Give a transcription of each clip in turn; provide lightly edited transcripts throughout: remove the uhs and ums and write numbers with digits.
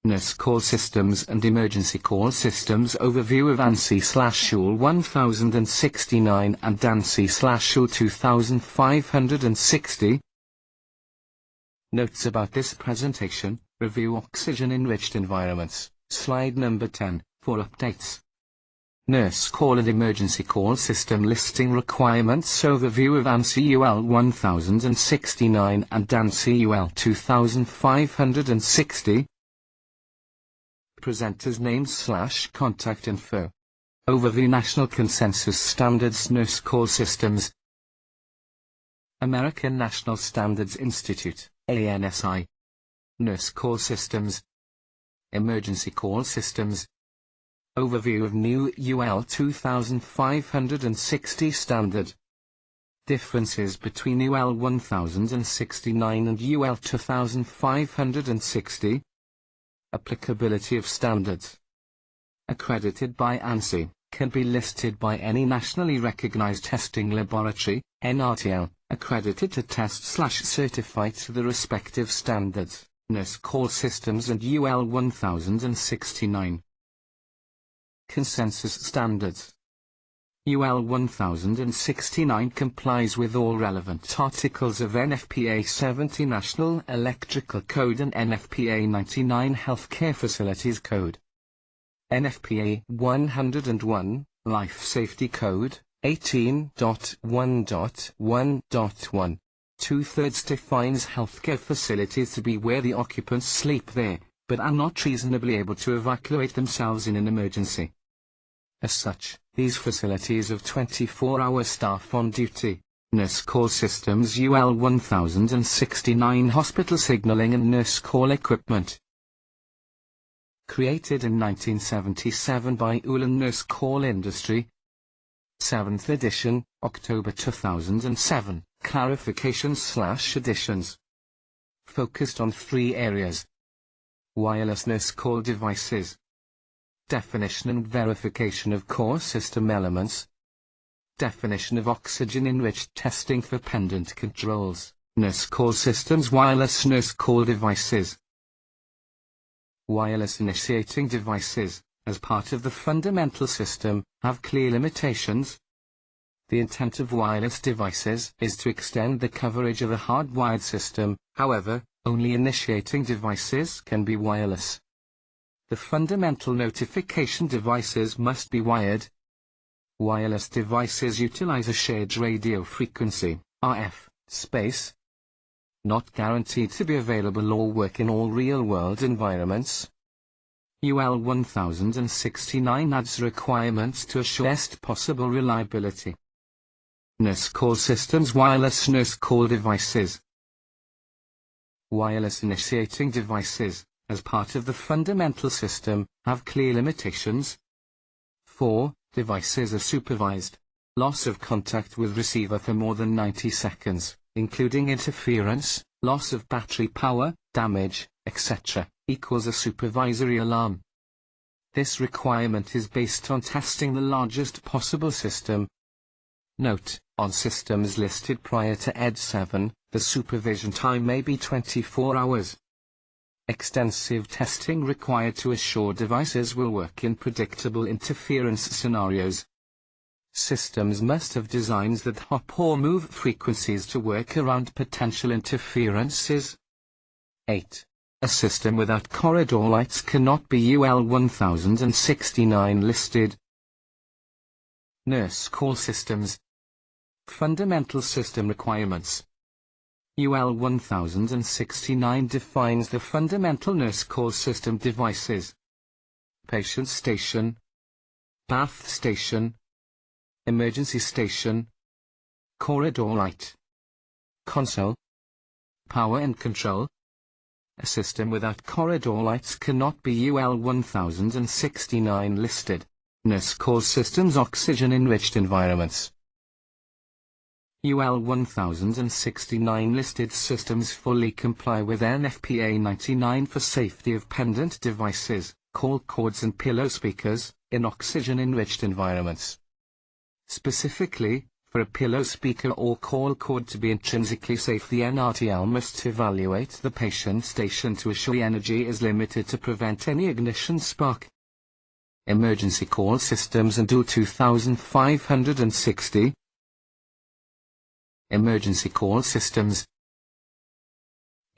Nurse Call Systems and Emergency Call Systems Overview of ANSI/UL 1069 and ANSI/UL 2560. Notes about this presentation: review oxygen-enriched environments, slide number 10, for updates. Nurse Call and Emergency Call System Listing Requirements Overview of ANSI/UL 1069 and ANSI/UL 2560. Presenters' names/contact info. Overview: National Consensus Standards Nurse Call Systems. American National Standards Institute, ANSI. Nurse Call Systems. Emergency Call Systems. Overview of new UL 2560 standard. Differences between UL 1069 and UL 2560. Applicability of standards. Accredited by ANSI, can be listed by any nationally recognized testing laboratory, NRTL, accredited to test/certify to the respective standards, Nurse Call Systems and UL 1069. Consensus Standards. UL 1069 complies with all relevant articles of NFPA 70 National Electrical Code and NFPA 99 Healthcare Facilities Code. NFPA 101, Life Safety Code, 18.1.1.1. 2/3 defines healthcare facilities to be where the occupants sleep there, but are not reasonably able to evacuate themselves in an emergency. As such, these facilities have 24-hour staff on duty. Nurse Call Systems UL 1069 Hospital Signaling and Nurse Call Equipment. Created in 1977 by Ulan Nurse Call Industry. 7th edition, October 2007. Clarifications/additions. Focused on 3 areas. Wireless nurse call devices. Definition and verification of core system elements. Definition of oxygen-enriched testing for pendant controls, Nurse Call Systems wireless nurse call devices. Wireless initiating devices, as part of the fundamental system, have clear limitations. The intent of wireless devices is to extend the coverage of a hardwired system, however, only initiating devices can be wireless. The fundamental notification devices must be wired. Wireless devices utilize a shared radio frequency, RF, space. Not guaranteed to be available or work in all real-world environments. UL 1069 adds requirements to assure best possible reliability. Nurse Call Systems wireless nurse call devices. Wireless initiating devices, as part of the fundamental system, have clear limitations. 4. Devices are supervised. Loss of contact with receiver for more than 90 seconds, including interference, loss of battery power, damage, etc., equals a supervisory alarm. This requirement is based on testing the largest possible system. Note: on systems listed prior to ED 7, the supervision time may be 24 hours. Extensive testing required to assure devices will work in predictable interference scenarios. Systems must have designs that hop or move frequencies to work around potential interferences. 8. A system without corridor lights cannot be UL 1069 listed. Nurse Call Systems. Fundamental System Requirements. UL 1069 defines the fundamental nurse call system devices. Patient station, bath station, emergency station, corridor light, console, power and control. A system without corridor lights cannot be UL 1069 listed. Nurse Call Systems oxygen-enriched environments. UL 1069 listed systems fully comply with NFPA 99 for safety of pendant devices, call cords and pillow speakers, in oxygen-enriched environments. Specifically, For a pillow speaker or call cord to be intrinsically safe, the NRTL must evaluate the patient station to assure the energy is limited to prevent any ignition spark. Emergency call systems and UL 2560. Emergency call systems.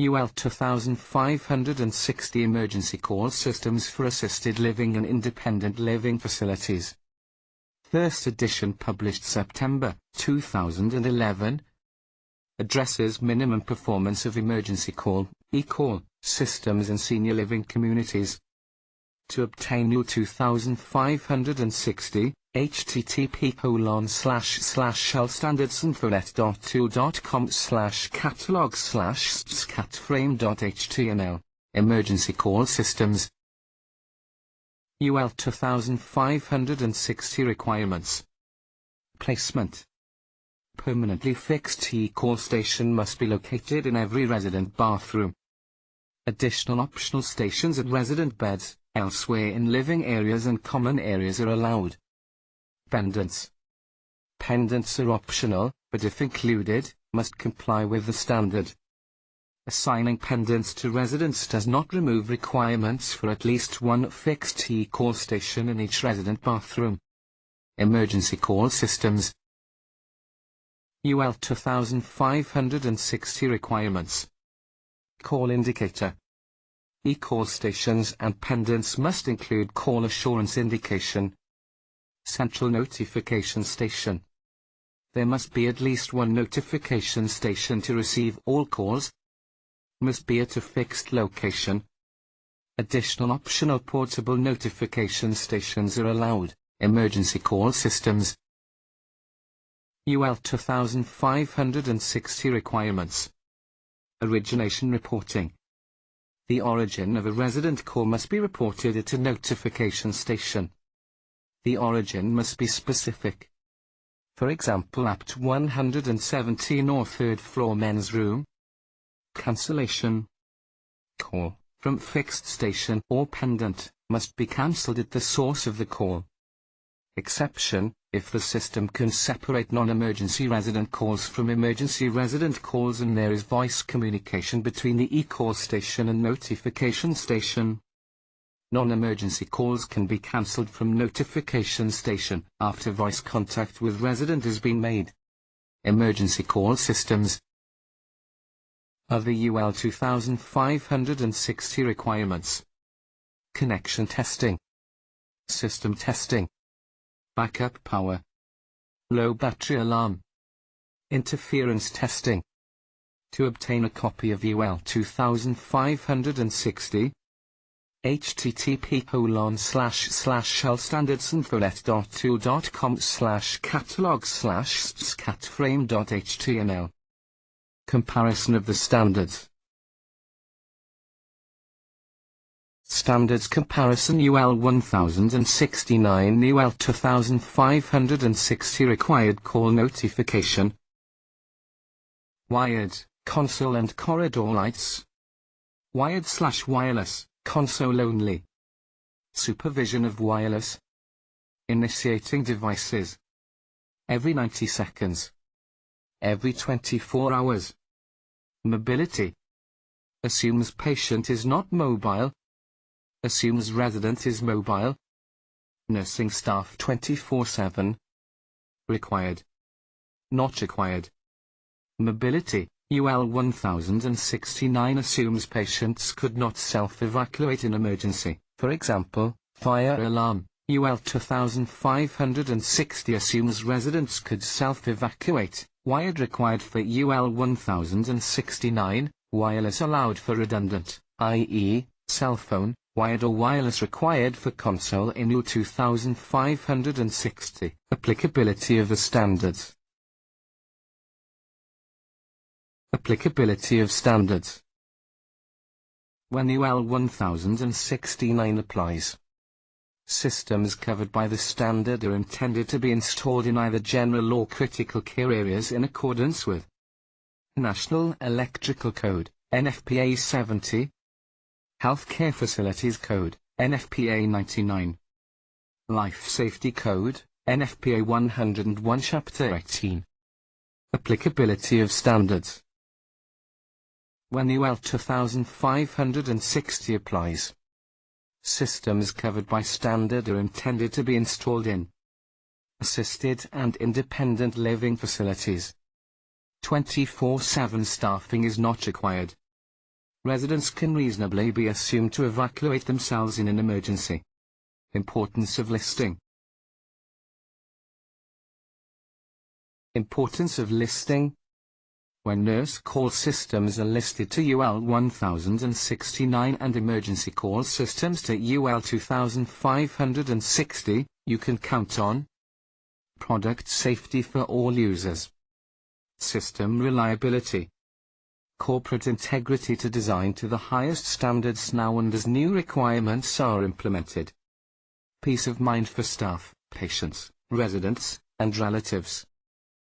UL 2560 emergency call systems for assisted living and independent living facilities. First edition published September 2011. Addresses minimum performance of emergency call, e-call, systems in senior living communities. To obtain UL 2560, http://healthstandards-info.tool.com/catalog/scatframe.html. Emergency call systems. UL 2560 requirements. Placement. Permanently fixed e-call station must be located in every resident bathroom. Additional optional stations at resident beds, elsewhere in living areas and common areas are allowed. Pendants. Pendants are optional, but if included, must comply with the standard. Assigning pendants to residents does not remove requirements for at least one fixed e-call station in each resident bathroom. Emergency call systems. UL 2560 requirements. Call indicator. E-call stations and pendants must include call assurance indication. Central notification station. There must be at least one notification station to receive all calls. Must be at a fixed location. Additional optional portable notification stations are allowed. Emergency call systems. UL 2560 requirements. Origination reporting. The origin of a resident call must be reported at a notification station. The origin must be specific. For example, APT 117 or third floor men's room. Cancellation. Call from fixed station or pendant must be cancelled at the source of the call. Exception, if the system can separate non-emergency resident calls from emergency resident calls and there is voice communication between the e-call station and notification station. Non-emergency calls can be cancelled from notification station after voice contact with resident has been made. Emergency call systems. Other UL 2560 requirements. Connection testing. System testing. Backup power. Low battery alarm. Interference testing. To obtain a copy of UL 2560, http://healthstandards-info.tool.com/catalog/scatframe.html. Comparison of the standards. Standards comparison. UL 1069 UL 2560 required call notification. Wired, console and corridor lights. Wired/wireless, console only. Supervision of wireless. Initiating devices. Every 90 seconds. Every 24 hours. Mobility. Assumes patient is not mobile. Assumes resident is mobile. Nursing staff 24/7. Required. Not required. Mobility. UL 1069 assumes patients could not self-evacuate in emergency, for example, fire alarm. UL 2560 assumes residents could self-evacuate. Wired required for UL 1069, wireless allowed for redundant, i.e., cell phone, wired or wireless required for console in UL 2560. Applicability of the standards. Applicability of standards. When UL 1069 applies, systems covered by the standard are intended to be installed in either general or critical care areas in accordance with National Electrical Code, NFPA 70, Healthcare Facilities Code, NFPA 99, Life Safety Code, NFPA 101 Chapter 18. Applicability of standards. When UL 2560 applies, systems covered by standard are intended to be installed in assisted and independent living facilities. 24/7 staffing is not required. Residents can reasonably be assumed to evacuate themselves in an emergency. Importance of listing. Importance of listing. When nurse call systems are listed to UL 1069 and emergency call systems to UL 2560, you can count on product safety for all users, system reliability, corporate integrity to design to the highest standards now and as new requirements are implemented, peace of mind for staff, patients, residents, and relatives.